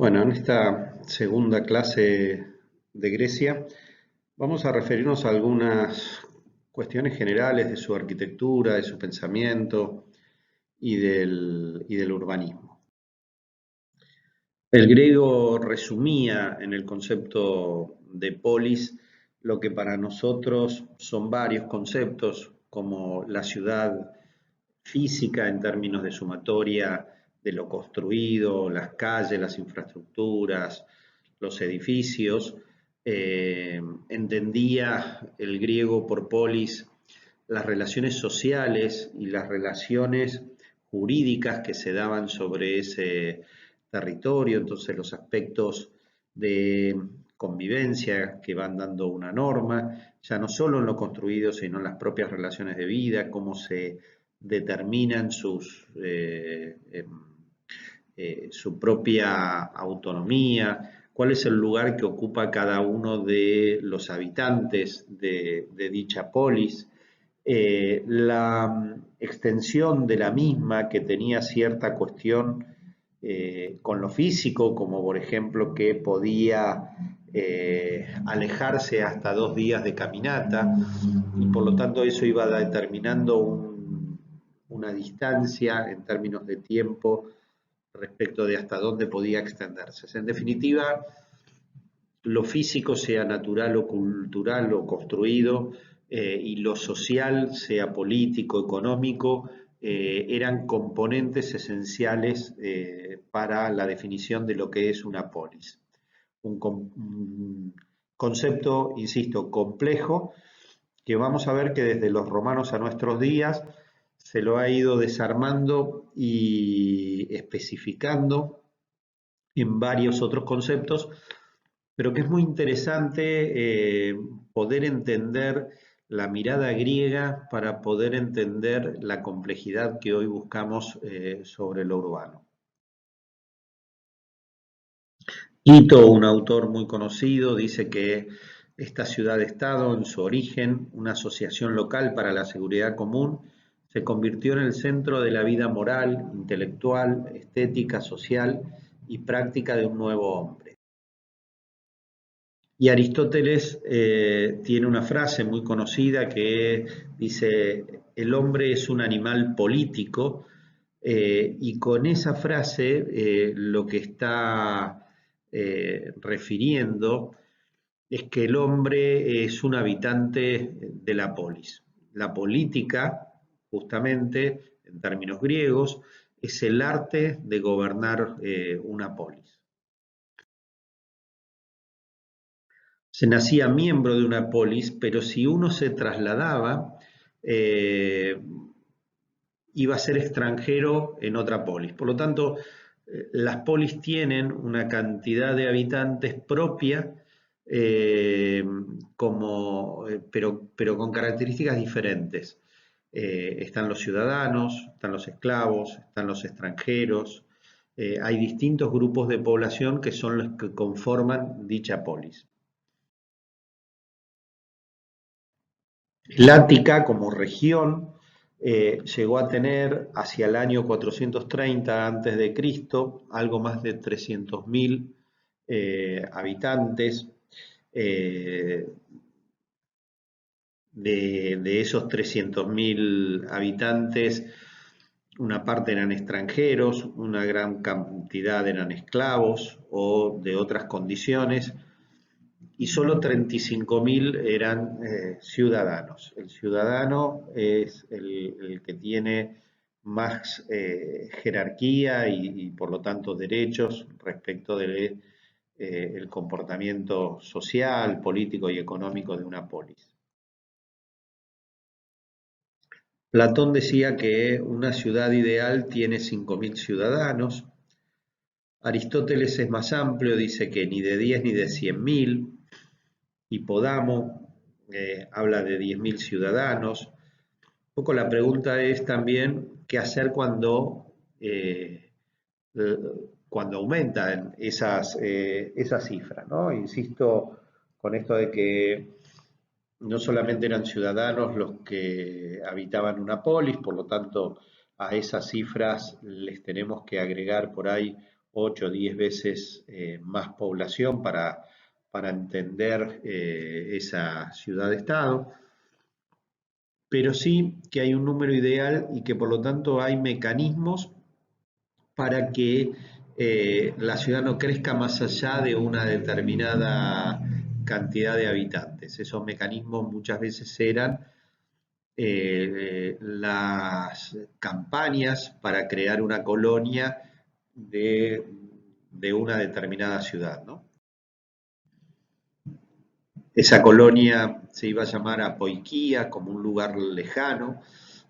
Bueno, en esta segunda clase de Grecia vamos a referirnos a algunas cuestiones generales de su arquitectura, de su pensamiento y del urbanismo. El griego resumía en el concepto de polis lo que para nosotros son varios conceptos, como la ciudad física en términos de sumatoria de lo construido, las calles, las infraestructuras, los edificios. Entendía el griego por polis las relaciones sociales y las relaciones jurídicas que se daban sobre ese territorio, entonces los aspectos de convivencia que van dando una norma, ya no solo en lo construido, sino en las propias relaciones de vida, cómo se determinan su propia autonomía, cuál es el lugar que ocupa cada uno de los habitantes de dicha polis, la extensión de la misma que tenía cierta cuestión con lo físico, como por ejemplo que podía alejarse hasta 2 días de caminata y por lo tanto eso iba determinando una distancia en términos de tiempo respecto de hasta dónde podía extenderse. En definitiva, lo físico, sea natural o cultural o construido, y lo social, sea político, económico, eran componentes esenciales para la definición de lo que es una polis. Un concepto, insisto, complejo, que vamos a ver que desde los romanos a nuestros días se lo ha ido desarmando y especificando en varios otros conceptos, pero que es muy interesante poder entender la mirada griega para poder entender la complejidad que hoy buscamos sobre lo urbano. Ito, un autor muy conocido, dice que esta ciudad-estado, en su origen, una asociación local para la seguridad común, se convirtió en el centro de la vida moral, intelectual, estética, social y práctica de un nuevo hombre. Y Aristóteles tiene una frase muy conocida que dice: el hombre es un animal político, y con esa frase lo que está refiriendo es que el hombre es un habitante de la polis. La política, justamente, en términos griegos, es el arte de gobernar una polis. Se nacía miembro de una polis, pero si uno se trasladaba, eh, iba a ser extranjero en otra polis. Por lo tanto, las polis tienen una cantidad de habitantes propia, pero con características diferentes. Están los ciudadanos, están los esclavos, están los extranjeros. Hay distintos grupos de población que son los que conforman dicha polis. El Ática como región llegó a tener hacia el año 430 a.C. algo más de 300.000 habitantes. Eh, de esos 300.000 habitantes, una parte eran extranjeros, una gran cantidad eran esclavos o de otras condiciones, y solo 35.000 eran ciudadanos. El ciudadano es el que tiene más jerarquía y por lo tanto derechos respecto del el comportamiento social, político y económico de una polis. Platón decía que una ciudad ideal tiene 5.000 ciudadanos. Aristóteles es más amplio, dice que ni de 10 ni de 100.000. Hipodamo habla de 10.000 ciudadanos. Un poco la pregunta es también qué hacer cuando aumentan esas cifras, ¿no? Insisto con esto de que no solamente eran ciudadanos los que habitaban una polis, por lo tanto a esas cifras les tenemos que agregar por ahí 8 o 10 veces más población para entender esa ciudad-estado, pero sí que hay un número ideal y que por lo tanto hay mecanismos para que la ciudad no crezca más allá de una determinada cantidad de habitantes. Esos mecanismos muchas veces eran las campañas para crear una colonia de una determinada ciudad, ¿no? Esa colonia se iba a llamar Apoiquía, como un lugar lejano.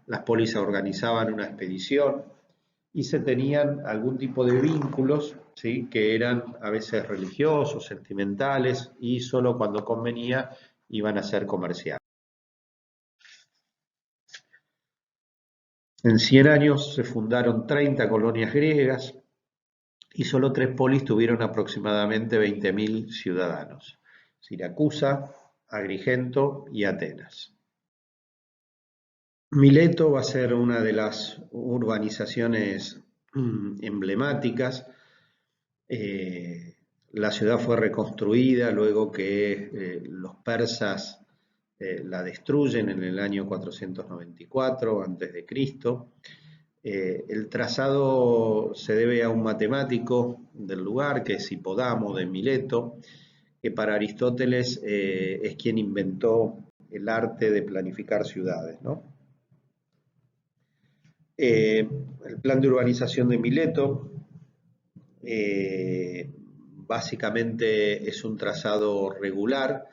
Las polis organizaban una expedición y se tenían algún tipo de vínculos, ¿sí? Que eran a veces religiosos, sentimentales, y solo cuando convenía iban a ser comerciales. En 100 años se fundaron 30 colonias griegas y solo 3 polis tuvieron aproximadamente 20.000 ciudadanos: Siracusa, Agrigento y Atenas. Mileto va a ser una de las urbanizaciones emblemáticas. La ciudad fue reconstruida luego que los persas la destruyen en el año 494 a.C. El trazado se debe a un matemático del lugar, que es Hipodamo de Mileto, que para Aristóteles es quien inventó el arte de planificar ciudades, ¿no? El plan de urbanización de Mileto básicamente es un trazado regular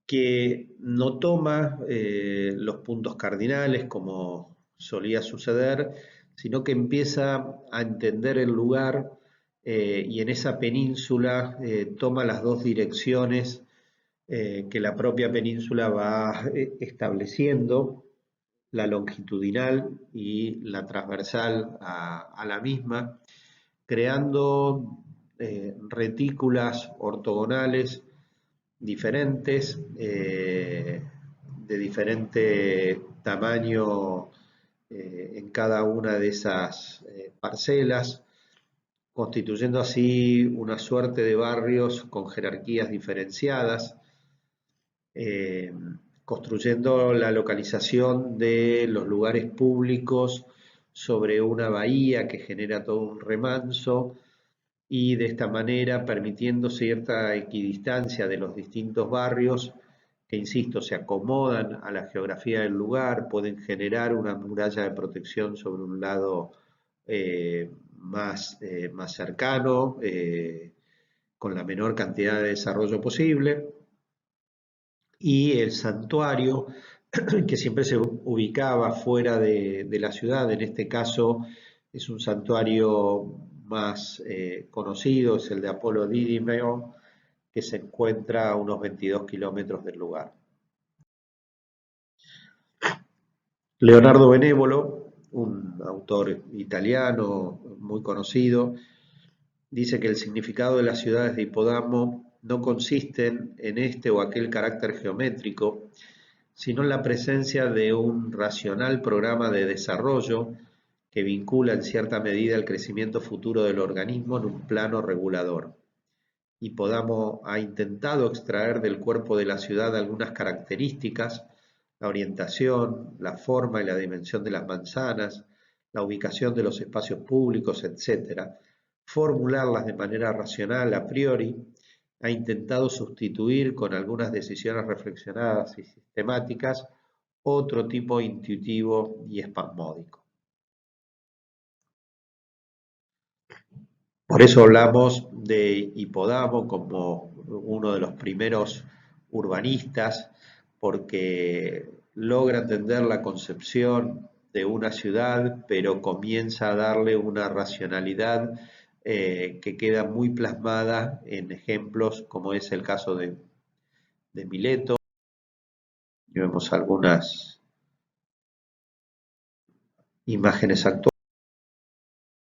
que no toma los puntos cardinales como solía suceder, sino que empieza a entender el lugar y en esa península toma las dos direcciones que la propia península va estableciendo, la longitudinal y la transversal a la misma, creando retículas ortogonales diferentes, de diferente tamaño en cada una de esas parcelas, constituyendo así una suerte de barrios con jerarquías diferenciadas, eh, construyendo la localización de los lugares públicos sobre una bahía que genera todo un remanso y de esta manera permitiendo cierta equidistancia de los distintos barrios que, insisto, se acomodan a la geografía del lugar, pueden generar una muralla de protección sobre un lado más cercano, con la menor cantidad de desarrollo posible, y el santuario, que siempre se ubicaba fuera de la ciudad, en este caso es un santuario más conocido, es el de Apolo Didymeo, que se encuentra a unos 22 kilómetros del lugar. Leonardo Benévolo, un autor italiano muy conocido, dice que el significado de las ciudades de Hipodamo no consisten en este o aquel carácter geométrico, sino en la presencia de un racional programa de desarrollo que vincula en cierta medida el crecimiento futuro del organismo en un plano regulador. Hipodamo ha intentado extraer del cuerpo de la ciudad algunas características: la orientación, la forma y la dimensión de las manzanas, la ubicación de los espacios públicos, etc., formularlas de manera racional a priori. Ha intentado sustituir con algunas decisiones reflexionadas y sistemáticas otro tipo intuitivo y espasmódico. Por eso hablamos de Hipodamo como uno de los primeros urbanistas, porque logra entender la concepción de una ciudad, pero comienza a darle una racionalidad que queda muy plasmada en ejemplos como es el caso de Mileto. Y vemos algunas imágenes actuales.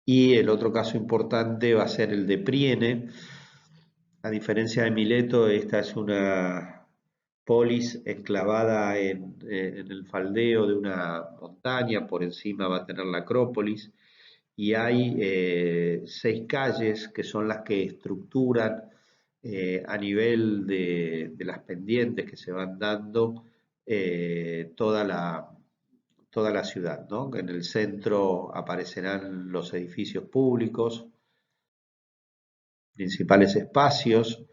Y el otro caso importante va a ser el de Priene. A diferencia de Mileto, esta es una polis enclavada en el faldeo de una montaña, por encima va a tener la Acrópolis, y hay 6 calles que son las que estructuran a nivel de las pendientes que se van dando toda la ciudad, ¿no? En el centro aparecerán los edificios públicos, principales espacios.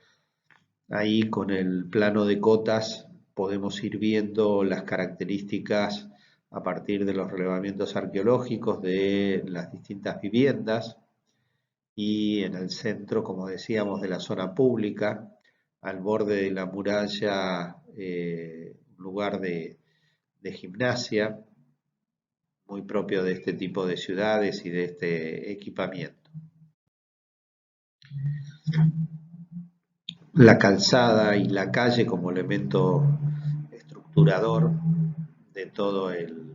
Ahí con el plano de cotas podemos ir viendo las características a partir de los relevamientos arqueológicos de las distintas viviendas y en el centro, como decíamos, de la zona pública, al borde de la muralla, un lugar de gimnasia, muy propio de este tipo de ciudades y de este equipamiento. La calzada y la calle como elemento estructurador de todo el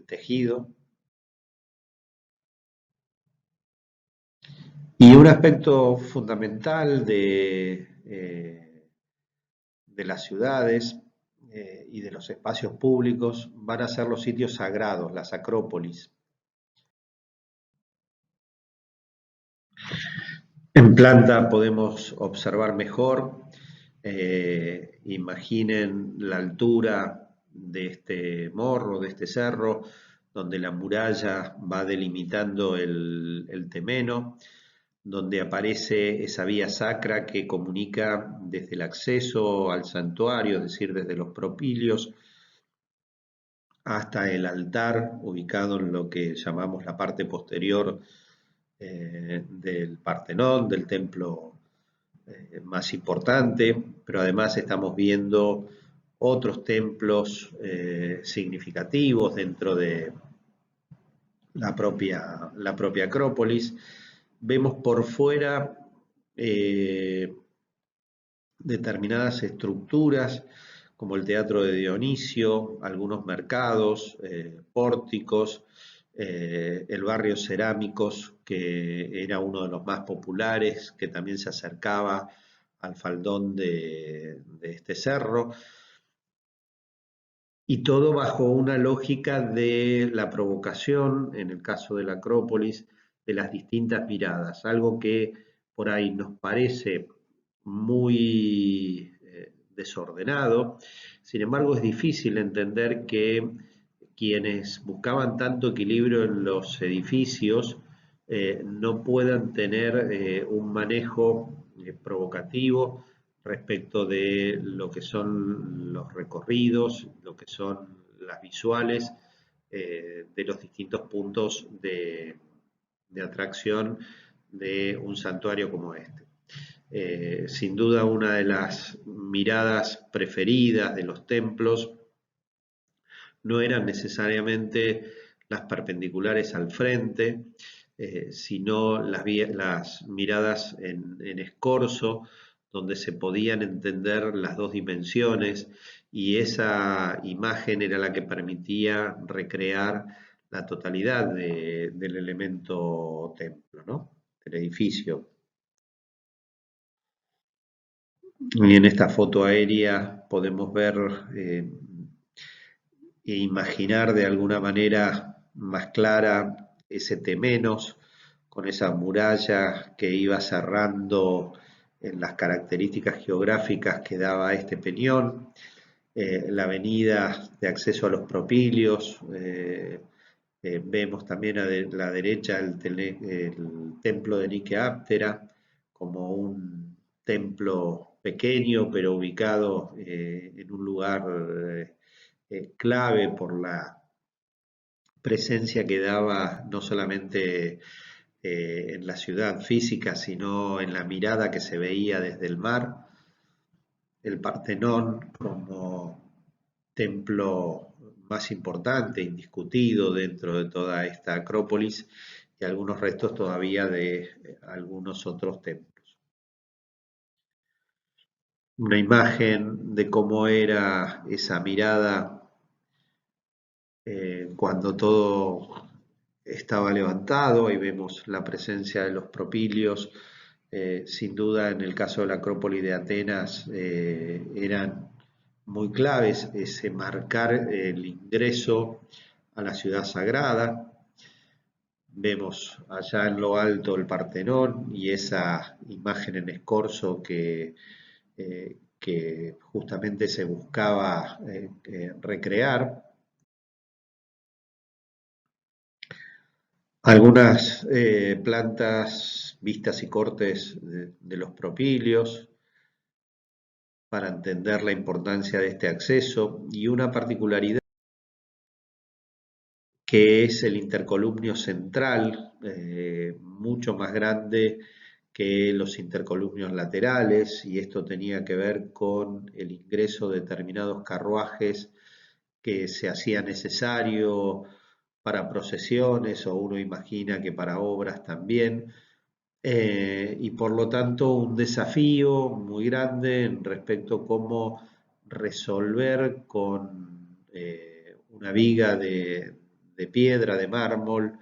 tejido. Y un aspecto fundamental de las ciudades y de los espacios públicos van a ser los sitios sagrados, las acrópolis. En planta podemos observar mejor, imaginen la altura de este morro, de este cerro, donde la muralla va delimitando el temeno, donde aparece esa vía sacra que comunica desde el acceso al santuario, es decir, desde los propilios, hasta el altar, ubicado en lo que llamamos la parte posterior del Partenón, del templo más importante, pero además estamos viendo otros templos significativos dentro de la propia Acrópolis. Vemos por fuera determinadas estructuras como el Teatro de Dionisio, algunos mercados, pórticos, el barrio Cerámicos, que era uno de los más populares, que también se acercaba al faldón de este cerro, y todo bajo una lógica de la provocación, en el caso de la Acrópolis, de las distintas miradas, algo que por ahí nos parece muy desordenado, sin embargo es difícil entender que quienes buscaban tanto equilibrio en los edificios no puedan tener un manejo provocativo respecto de lo que son los recorridos, lo que son las visuales de los distintos puntos de atracción de un santuario como este. Sin duda una de las miradas preferidas de los templos no eran necesariamente las perpendiculares al frente, sino las miradas en escorzo, donde se podían entender las dos dimensiones y esa imagen era la que permitía recrear la totalidad del elemento templo, ¿no? Del edificio. Y en esta foto aérea podemos ver e imaginar de alguna manera más clara ese temenos con esa muralla que iba cerrando en las características geográficas que daba este peñón, la avenida de acceso a los propilios, vemos también a la derecha el templo de Nike Áptera como un templo pequeño pero ubicado en un lugar clave por la presencia que daba no solamente en la ciudad física, sino en la mirada que se veía desde el mar, el Partenón como templo más importante, indiscutido dentro de toda esta acrópolis, y algunos restos todavía de algunos otros templos. Una imagen de cómo era esa mirada cuando todo estaba levantado, ahí vemos la presencia de los propilios, sin duda en el caso de la Acrópolis de Atenas eran muy claves ese marcar el ingreso a la ciudad sagrada. Vemos allá en lo alto el Partenón y esa imagen en escorzo que justamente se buscaba recrear. Algunas plantas, vistas y cortes de los propilios para entender la importancia de este acceso, y una particularidad que es el intercolumnio central, mucho más grande que los intercolumnios laterales, y esto tenía que ver con el ingreso de determinados carruajes que se hacía necesario para procesiones, o uno imagina que para obras también, y por lo tanto un desafío muy grande en respecto a cómo resolver con una viga de piedra, de mármol,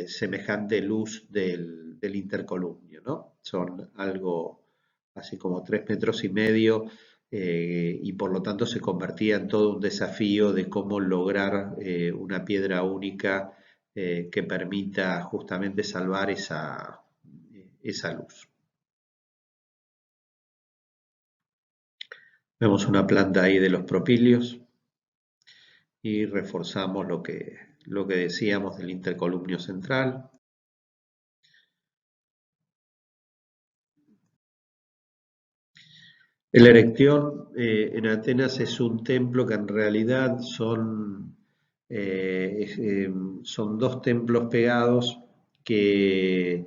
semejante luz del intercolumnio, ¿no? Son algo así como 3,5 metros, y por lo tanto se convertía en todo un desafío de cómo lograr una piedra única que permita justamente salvar esa luz. Vemos una planta ahí de los propilios y reforzamos lo que decíamos del intercolumnio central. El Erectión en Atenas es un templo que en realidad son dos templos pegados que,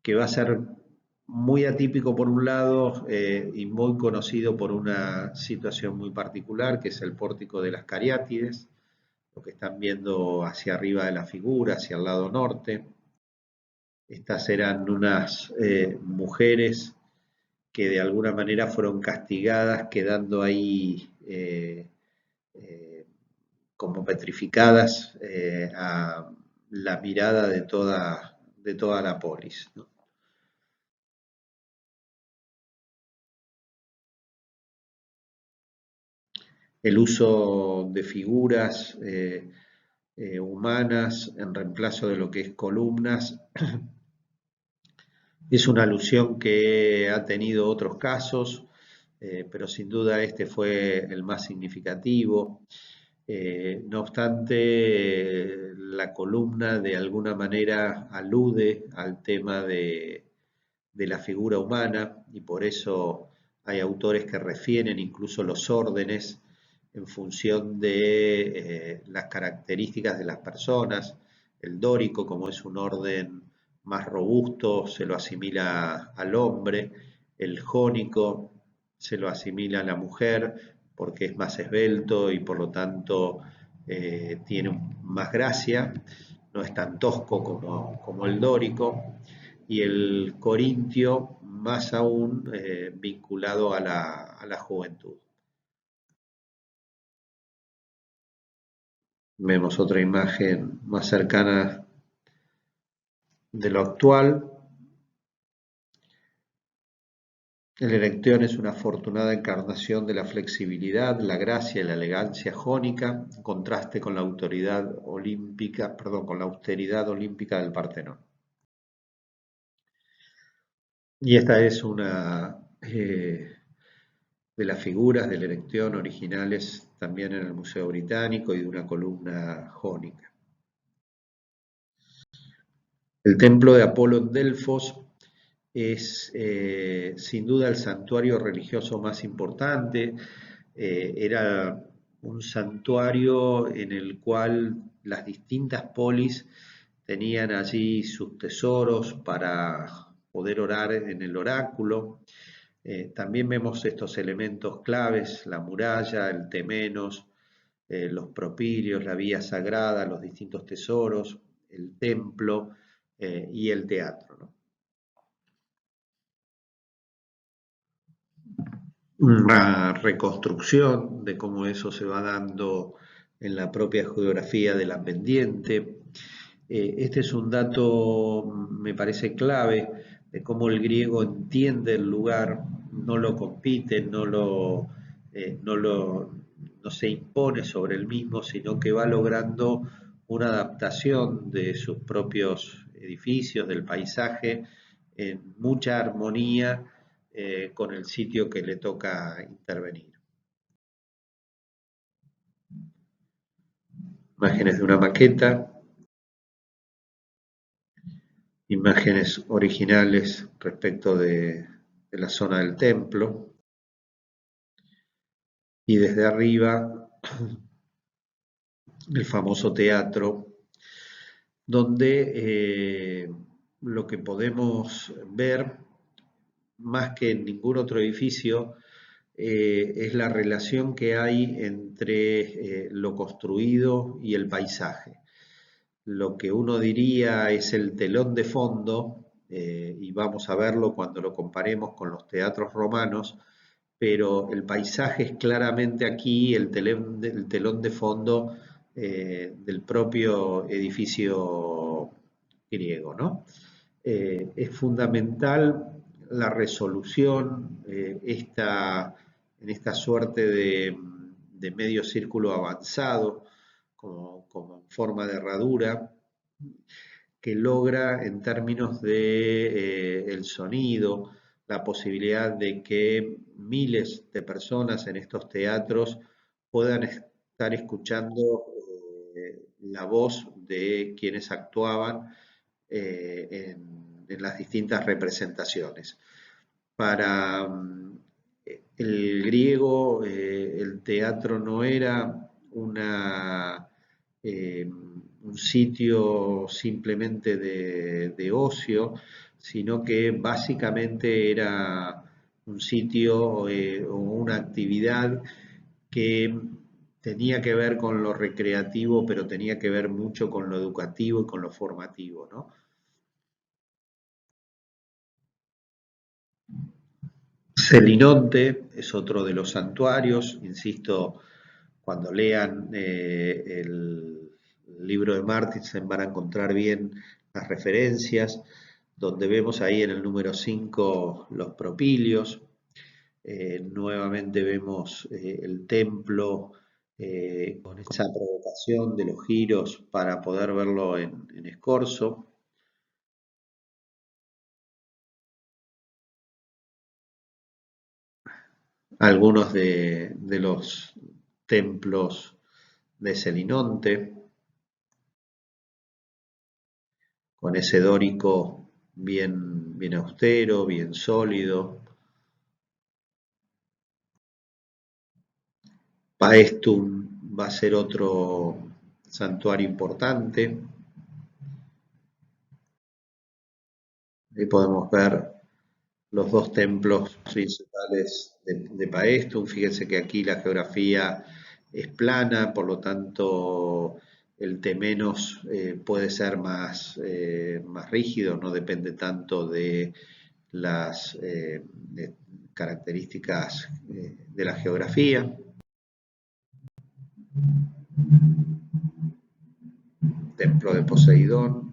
que va a ser muy atípico por un lado, y muy conocido por una situación muy particular, que es el pórtico de las Cariátides, lo que están viendo hacia arriba de la figura, hacia el lado norte. Estas eran unas mujeres que de alguna manera fueron castigadas, quedando ahí como petrificadas a la mirada de toda la polis, ¿no? El uso de figuras humanas en reemplazo de lo que es columnas es una alusión que ha tenido otros casos, pero sin duda este fue el más significativo. No obstante, la columna de alguna manera alude al tema de la figura humana, y por eso hay autores que refieren incluso los órdenes en función de las características de las personas. El dórico, como es un orden más robusto, se lo asimila al hombre. El jónico se lo asimila a la mujer porque es más esbelto y por lo tanto tiene más gracia, no es tan tosco como el dórico. Y el corintio más aún vinculado a la juventud. Vemos otra imagen más cercana de lo actual. El Erectión es una afortunada encarnación de la flexibilidad, la gracia y la elegancia jónica, en contraste con la autoridad olímpica, con la austeridad olímpica del Partenón. Y esta es una de las figuras del Erectión originales también en el Museo Británico, y de una columna jónica. El templo de Apolo en Delfos es sin duda el santuario religioso más importante. Era un santuario en el cual las distintas polis tenían allí sus tesoros para poder orar en el oráculo. También vemos estos elementos claves: la muralla, el temenos, los propilios, la vía sagrada, los distintos tesoros, el templo y el teatro, ¿no? Una reconstrucción de cómo eso se va dando en la propia geografía de la pendiente. Este es un dato, me parece clave, de cómo el griego entiende el lugar, no lo compite, no se impone sobre el mismo, sino que va logrando una adaptación de sus propios edificios, del paisaje, en mucha armonía con el sitio que le toca intervenir. Imágenes de una maqueta, imágenes originales respecto de la zona del templo, y desde arriba el famoso teatro, donde lo que podemos ver, más que en ningún otro edificio, es la relación que hay entre lo construido y el paisaje. Lo que uno diría es el telón de fondo, y vamos a verlo cuando lo comparemos con los teatros romanos, pero el paisaje es claramente aquí el telón de fondo del propio edificio griego, ¿no? Es fundamental la resolución, en esta suerte de medio círculo avanzado, como en forma de herradura, que logra en términos de el sonido, la posibilidad de que miles de personas en estos teatros puedan estar escuchando la voz de quienes actuaban en las distintas representaciones. Para el griego, el teatro no era un sitio simplemente de ocio, sino que básicamente era un sitio o una actividad que tenía que ver con lo recreativo, pero tenía que ver mucho con lo educativo y con lo formativo, ¿no? Celinonte es otro de los santuarios, insisto, cuando lean el libro de Martinsen van a encontrar bien las referencias, donde vemos ahí en el número 5 los propilios, nuevamente vemos el templo con esa provocación de los giros para poder verlo en escorzo. Algunos de los templos de Celinonte, con ese dórico bien austero, bien sólido. Paestum va a ser otro santuario importante. Ahí podemos ver los dos templos principales de Paestum. Fíjense que aquí la geografía es plana, por lo tanto el temenos puede ser más rígido, no depende tanto de las características de la geografía. Templo de Poseidón,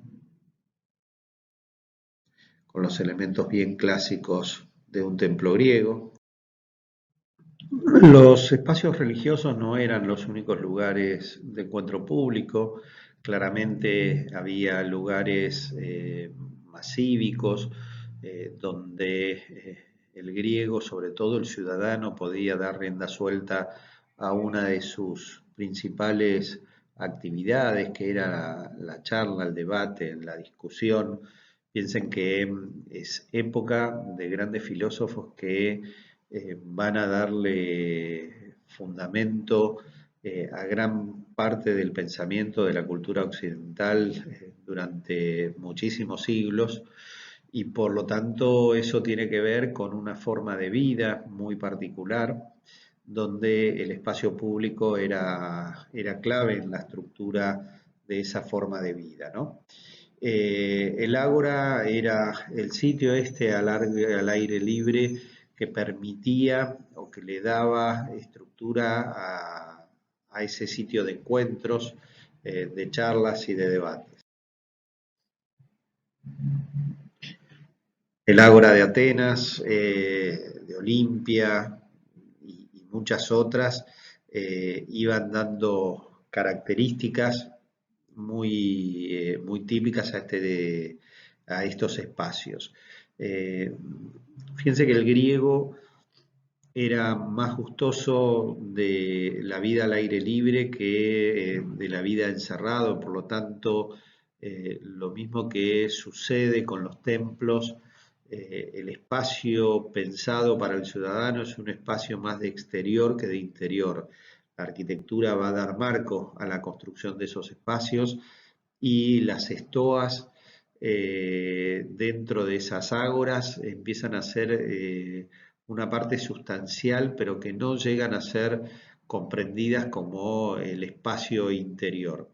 con los elementos bien clásicos de un templo griego. Los espacios religiosos no eran los únicos lugares de encuentro público, claramente había lugares más cívicos donde el griego, sobre todo el ciudadano, podía dar rienda suelta a una de sus principales actividades, que era la charla, el debate, la discusión. Piensen que es época de grandes filósofos que van a darle fundamento a gran parte del pensamiento de la cultura occidental durante muchísimos siglos, y por lo tanto eso tiene que ver con una forma de vida muy particular, donde el espacio público era clave en la estructura de esa forma de vida, ¿no? El ágora era el sitio al aire libre que permitía o que le daba estructura a ese sitio de encuentros, de charlas y de debates. El ágora de Atenas, de Olimpia y muchas otras iban dando características muy típicas a estos espacios. Fíjense que el griego era más gustoso de la vida al aire libre que de la vida encerrado, por lo tanto, lo mismo que sucede con los templos, el espacio pensado para el ciudadano es un espacio más de exterior que de interior. La arquitectura va a dar marco a la construcción de esos espacios y las estoas dentro de esas ágoras empiezan a ser una parte sustancial, pero que no llegan a ser comprendidas como el espacio interior,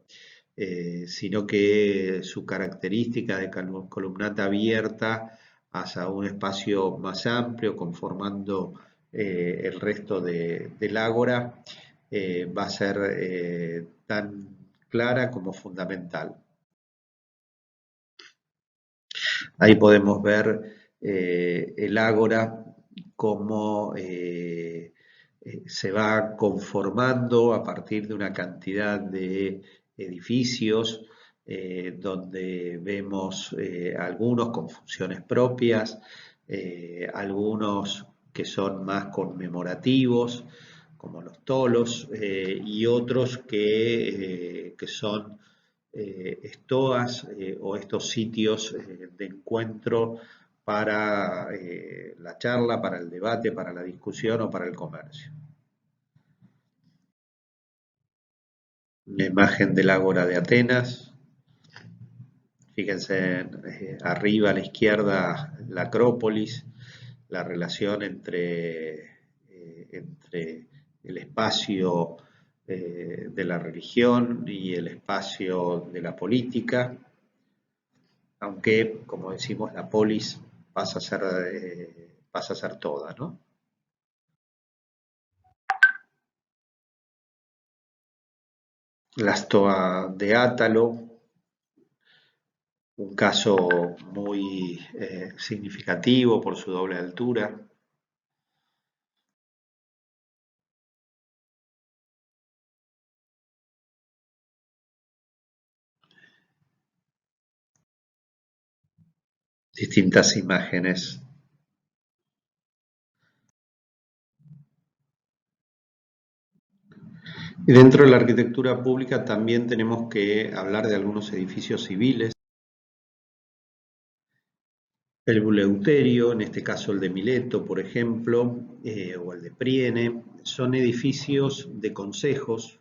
sino que su característica de columnata abierta hacia un espacio más amplio, conformando el resto del ágora, va a ser tan clara como fundamental. Ahí podemos ver el ágora cómo se va conformando a partir de una cantidad de edificios donde vemos algunos con funciones propias, algunos que son más conmemorativos, como los tolos, y otros que son estoas o estos sitios de encuentro para la charla, para el debate, para la discusión o para el comercio. Una imagen del Ágora de Atenas. Fíjense arriba a la izquierda la Acrópolis, la relación entre el espacio de la religión y el espacio de la política, aunque, como decimos, la polis pasa a ser toda, ¿no? La stoa de Átalo, un caso muy significativo por su doble altura. Distintas imágenes. Y dentro de la arquitectura pública también tenemos que hablar de algunos edificios civiles. El Buleuterio, en este caso el de Mileto, por ejemplo, o el de Priene, son edificios de consejos.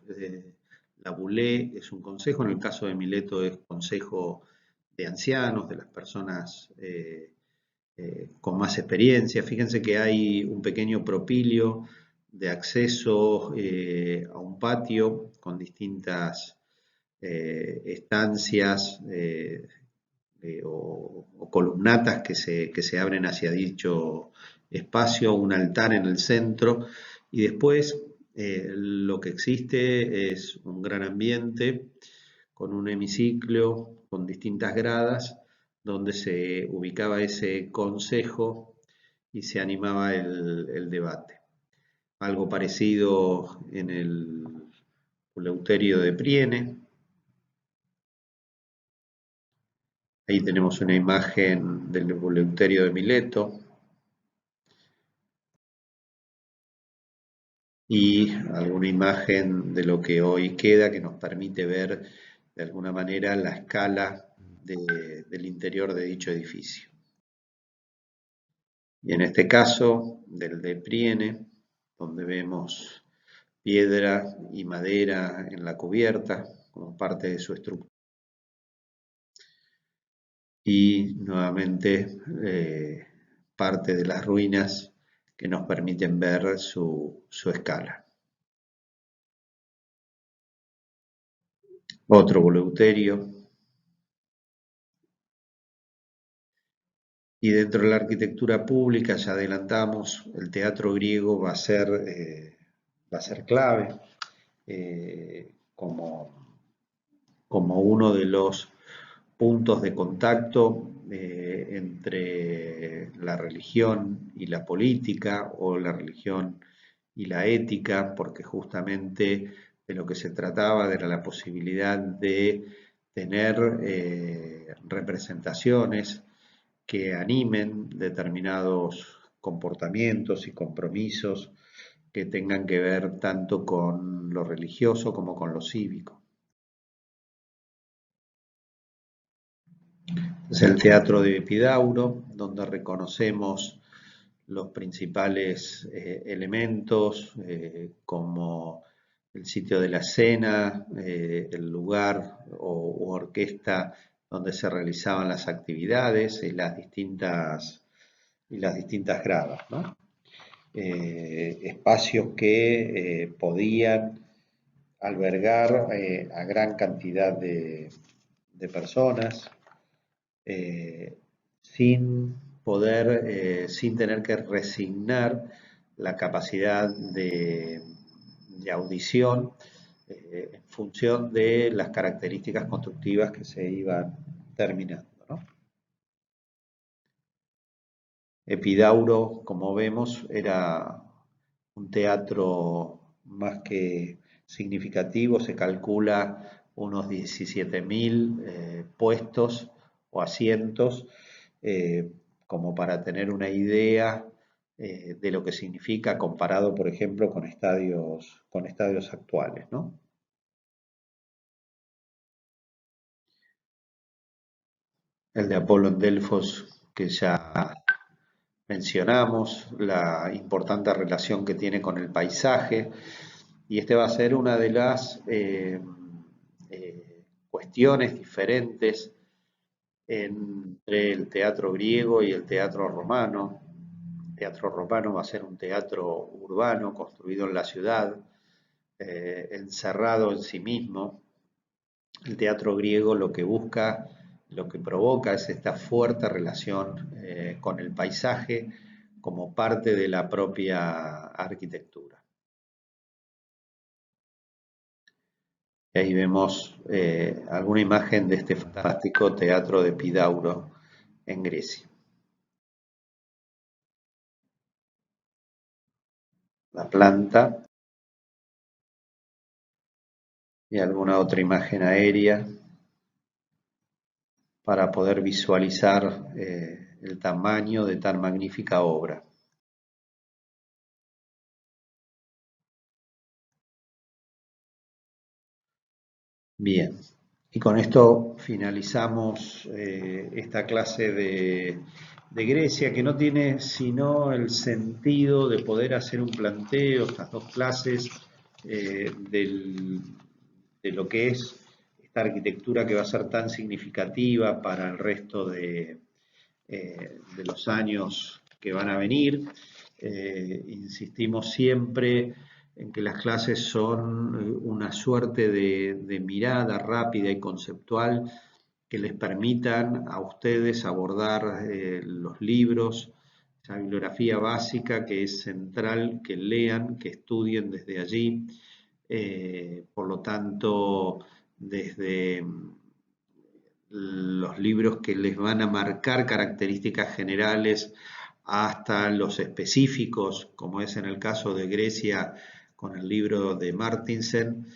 La Bulé es un consejo, en el caso de Mileto es consejo de ancianos, de las personas con más experiencia. Fíjense que hay un pequeño propilio de acceso a un patio con distintas estancias o columnatas que se abren hacia dicho espacio, un altar en el centro y después lo que existe es un gran ambiente con un hemiciclo, con distintas gradas, donde se ubicaba ese consejo y se animaba el debate. Algo parecido en el Eleuterio de Priene. Ahí tenemos una imagen del Eleuterio de Mileto. Y alguna imagen de lo que hoy queda que nos permite ver de alguna manera la escala del interior de dicho edificio. Y en este caso del de Priene, donde vemos piedra y madera en la cubierta como parte de su estructura. Y nuevamente parte de las ruinas que nos permiten ver su escala. Otro Boleuterio. Y dentro de la arquitectura pública, ya adelantamos, el teatro griego va a ser clave como uno de los puntos de contacto entre la religión y la política o la religión y la ética, porque justamente de lo que se trataba era la posibilidad de tener representaciones que animen determinados comportamientos y compromisos que tengan que ver tanto con lo religioso como con lo cívico. Es el teatro de Epidauro, donde reconocemos los principales elementos como el sitio de la escena, el lugar o orquesta donde se realizaban las actividades y las distintas gradas, ¿no? Espacios que podían albergar a gran cantidad de personas sin tener que resignar la capacidad de audición en función de las características constructivas que se iban terminando, ¿no? Epidauro, como vemos, era un teatro más que significativo, se calcula unos 17.000 puestos o asientos, como para tener una idea de lo que significa comparado, por ejemplo, con estadios actuales, ¿no? El de Apolo en Delfos, que ya mencionamos, la importante relación que tiene con el paisaje, y este va a ser una de las cuestiones diferentes entre el teatro griego y el teatro romano. El teatro romano va a ser un teatro urbano, construido en la ciudad, encerrado en sí mismo. El teatro griego lo que busca, lo que provoca es esta fuerte relación con el paisaje como parte de la propia arquitectura. Y ahí vemos alguna imagen de este fantástico teatro de Epidauro en Grecia. La planta y alguna otra imagen aérea para poder visualizar el tamaño de tan magnífica obra. Bien, y con esto finalizamos esta clase de Grecia, que no tiene sino el sentido de poder hacer un planteo, estas dos clases, de lo que es esta arquitectura que va a ser tan significativa para el resto de los años que van a venir. Insistimos siempre en que las clases son una suerte de mirada rápida y conceptual que les permitan a ustedes abordar los libros, esa bibliografía básica que es central, que lean, que estudien desde allí. Por lo tanto, desde los libros que les van a marcar características generales hasta los específicos, como es en el caso de Grecia con el libro de Martinsen,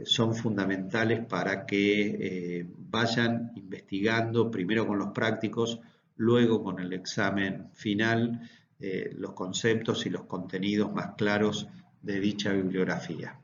son fundamentales para que vayan investigando primero con los prácticos, luego con el examen final, los conceptos y los contenidos más claros de dicha bibliografía.